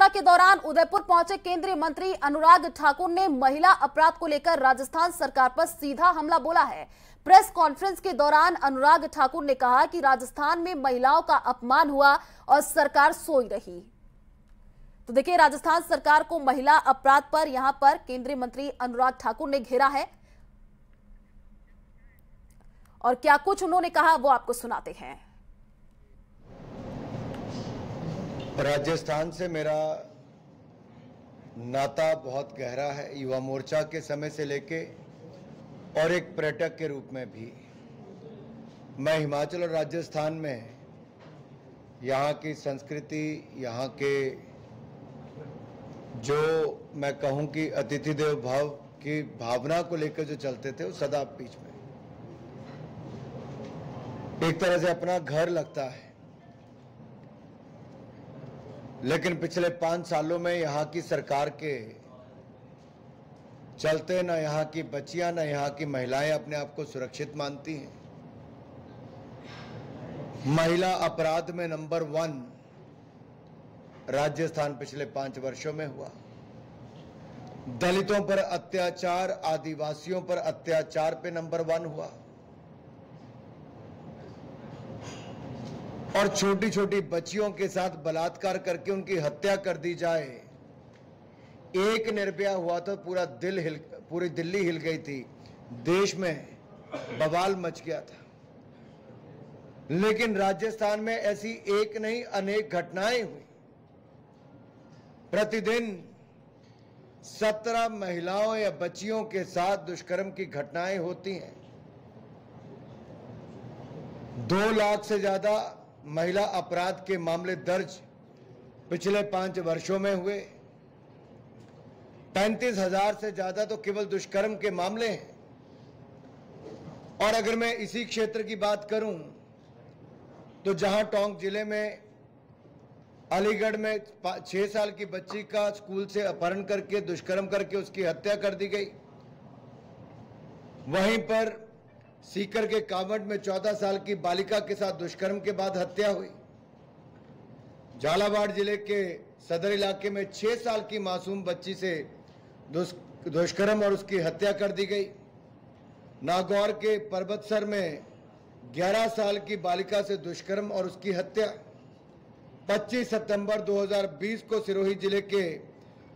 के दौरान उदयपुर पहुंचे केंद्रीय मंत्री अनुराग ठाकुर ने महिला अपराध को लेकर राजस्थान सरकार पर सीधा हमला बोला है। प्रेस कॉन्फ्रेंस के दौरान अनुराग ठाकुर ने कहा कि राजस्थान में महिलाओं का अपमान हुआ और सरकार सोई रही। तो देखिए, राजस्थान सरकार को महिला अपराध पर यहां पर केंद्रीय मंत्री अनुराग ठाकुर ने घेरा है और क्या कुछ उन्होंने कहा वो आपको सुनाते हैं। राजस्थान से मेरा नाता बहुत गहरा है, युवा मोर्चा के समय से लेके और एक पर्यटक के रूप में भी। मैं हिमाचल और राजस्थान में यहाँ की संस्कृति, यहाँ के जो मैं कहूँ कि अतिथि देव भाव की भावना को लेकर जो चलते थे, वो सदा बीच में एक तरह से अपना घर लगता है। लेकिन पिछले 5 सालों में यहाँ की सरकार के चलते न यहाँ की बच्चियां न यहाँ की महिलाएं अपने आप को सुरक्षित मानती हैं। महिला अपराध में नंबर 1 राजस्थान पिछले 5 वर्षों में हुआ। दलितों पर अत्याचार, आदिवासियों पर अत्याचार पे नंबर 1 हुआ और छोटी छोटी बच्चियों के साथ बलात्कार करके उनकी हत्या कर दी जाए। एक निर्भया हुआ तो पूरी दिल्ली हिल गई थी, देश में बवाल मच गया था। लेकिन राजस्थान में ऐसी एक नहीं अनेक घटनाएं हुई। प्रतिदिन 17 महिलाओं या बच्चियों के साथ दुष्कर्म की घटनाएं होती हैं। 2 लाख से ज्यादा महिला अपराध के मामले दर्ज पिछले 5 वर्षों में हुए। 35,000 से ज्यादा तो केवल दुष्कर्म के मामले हैं। और अगर मैं इसी क्षेत्र की बात करूं तो जहां टोंक जिले में अलीगढ़ में 6 साल की बच्ची का स्कूल से अपहरण करके दुष्कर्म करके उसकी हत्या कर दी गई, वहीं पर सीकर के कावड़ में 14 साल की बालिका के साथ दुष्कर्म के बाद हत्या हुई। झालावाड़ जिले के सदर इलाके में 6 साल की मासूम बच्ची से दुष्कर्म और उसकी हत्या कर दी गई। नागौर के पर्वतसर में 11 साल की बालिका से दुष्कर्म और उसकी हत्या। 25 सितंबर 2020 को सिरोही जिले के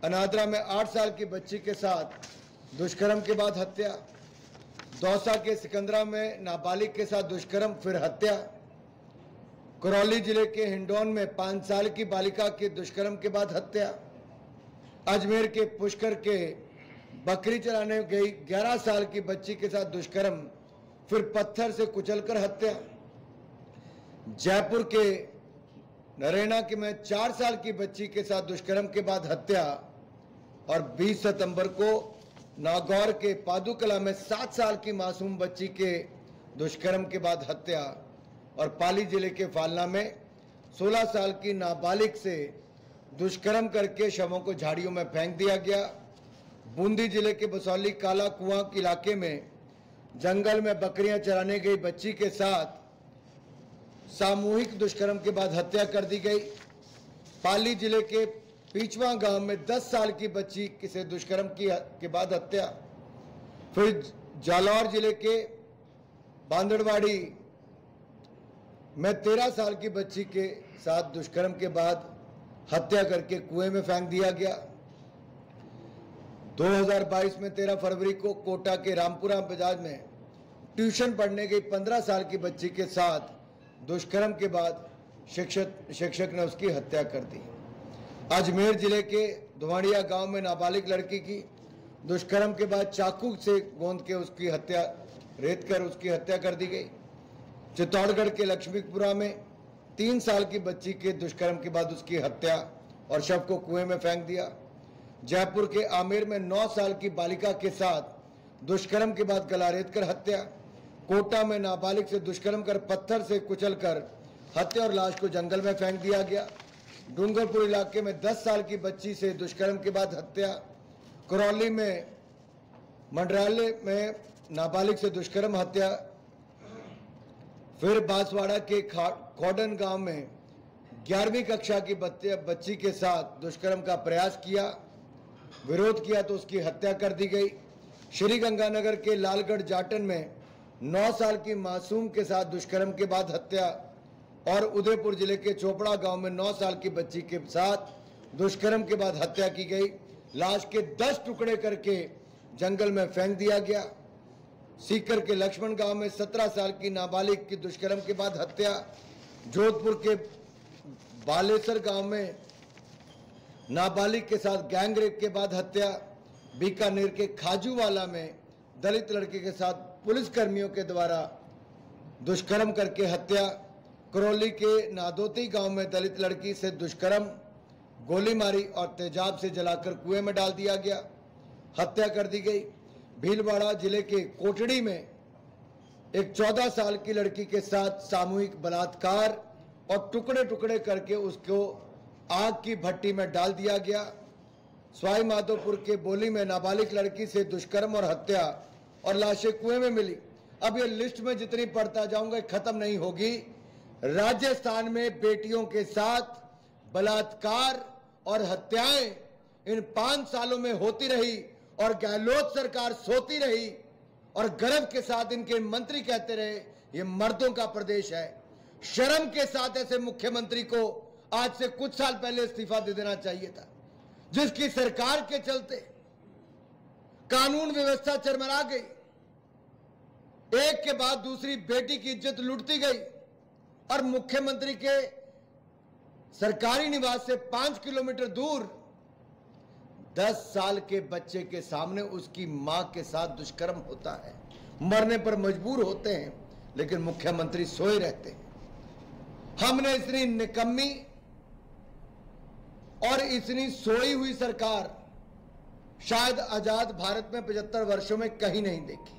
अनादरा में 8 साल की बच्ची के साथ दुष्कर्म के बाद हत्या। दौसा के सिकंदरा में नाबालिग के साथ दुष्कर्म फिर हत्या। करौली जिले के हिंडौन में 5 साल की बालिका के दुष्कर्म के बाद हत्या। अजमेर के पुष्कर के बकरी चराने गई 11 साल की बच्ची के साथ दुष्कर्म फिर पत्थर से कुचलकर हत्या। जयपुर के नरेना के में 4 साल की बच्ची के साथ दुष्कर्म के बाद हत्या। और 20 सितंबर को नागौर के पादुकला में 7 साल की मासूम बच्ची के दुष्कर्म के बाद हत्या। और पाली जिले के फालना में 16 साल की नाबालिग से दुष्कर्म करके शवों को झाड़ियों में फेंक दिया गया। बूंदी जिले के बसौली काला कुआं इलाके में जंगल में बकरियां चराने गई बच्ची के साथ सामूहिक दुष्कर्म के बाद हत्या कर दी गई। पाली जिले के पीछवा गांव में 10 साल की बच्ची से दुष्कर्म के बाद हत्या। फिर जालौर जिले के बांदड़वाड़ी में 13 साल की बच्ची के साथ दुष्कर्म के बाद हत्या करके कुएं में फेंक दिया गया। 2022 में 13 फरवरी को कोटा के रामपुरा बाजार में ट्यूशन पढ़ने गई 15 साल की बच्ची के साथ दुष्कर्म के बाद शिक्षक ने उसकी हत्या कर दी। अजमेर जिले के धुवाड़िया गांव में नाबालिग लड़की की दुष्कर्म के बाद चाकू से गोंद के उसकी हत्या रेत कर उसकी हत्या कर दी गई। चित्तौड़गढ़ के लक्ष्मीपुरा में 3 साल की बच्ची के दुष्कर्म के बाद उसकी हत्या और शव को कुएं में फेंक दिया। जयपुर के आमेर में 9 साल की बालिका के साथ दुष्कर्म के बाद गला रेत कर हत्या। कोटा में नाबालिग से दुष्कर्म कर पत्थर से कुचलकर हत्या और लाश को जंगल में फेंक दिया गया। डूंगरपुर इलाके में 10 साल की बच्ची से दुष्कर्म के बाद हत्या। करौली में मंडराले में नाबालिग से दुष्कर्म हत्या। फिर बांसवाड़ा के खोडन गांव में 11वीं कक्षा की बच्ची के साथ दुष्कर्म का प्रयास किया, विरोध किया तो उसकी हत्या कर दी गई। श्री गंगानगर के लालगढ़ जाटन में 9 साल की मासूम के साथ दुष्कर्म के बाद हत्या और उदयपुर जिले के चोपड़ा गांव में 9 साल की बच्ची के साथ दुष्कर्म के बाद हत्या की गई। लाश के 10 टुकड़े करके जंगल में फेंक दिया गया। सीकर के लक्ष्मण गांव में 17 साल की नाबालिग की दुष्कर्म के बाद हत्या। जोधपुर के बालेसर गांव में नाबालिग के साथ गैंगरेप के बाद हत्या। बीकानेर के खाजूवाला में दलित लड़के के साथ पुलिसकर्मियों के द्वारा दुष्कर्म करके हत्या। करौली के नादोती गांव में दलित लड़की से दुष्कर्म, गोली मारी और तेजाब से जलाकर कुएं में डाल दिया गया, हत्या कर दी गई। भीलवाड़ा जिले के कोटड़ी में एक 14 साल की लड़की के साथ सामूहिक बलात्कार और टुकड़े टुकड़े करके उसको आग की भट्टी में डाल दिया गया। सवाई माधोपुर के बोली में नाबालिग लड़की से दुष्कर्म और हत्या और लाशें कुएं में मिली। अब ये लिस्ट में जितनी पढ़ता जाऊंगा खत्म नहीं होगी। राजस्थान में बेटियों के साथ बलात्कार और हत्याएं इन 5 सालों में होती रही और गहलोत सरकार सोती रही और गर्व के साथ इनके मंत्री कहते रहे ये मर्दों का प्रदेश है। शर्म के साथ ऐसे मुख्यमंत्री को आज से कुछ साल पहले इस्तीफा दे देना चाहिए था, जिसकी सरकार के चलते कानून व्यवस्था चरमरा गई। एक के बाद दूसरी बेटी की इज्जत लुटती गई और मुख्यमंत्री के सरकारी निवास से 5 किलोमीटर दूर 10 साल के बच्चे के सामने उसकी मां के साथ दुष्कर्म होता है। मरने पर मजबूर होते हैं लेकिन मुख्यमंत्री सोए रहते हैं। हमने इतनी निकम्मी और इतनी सोई हुई सरकार शायद आजाद भारत में 75 वर्षों में कहीं नहीं देखी।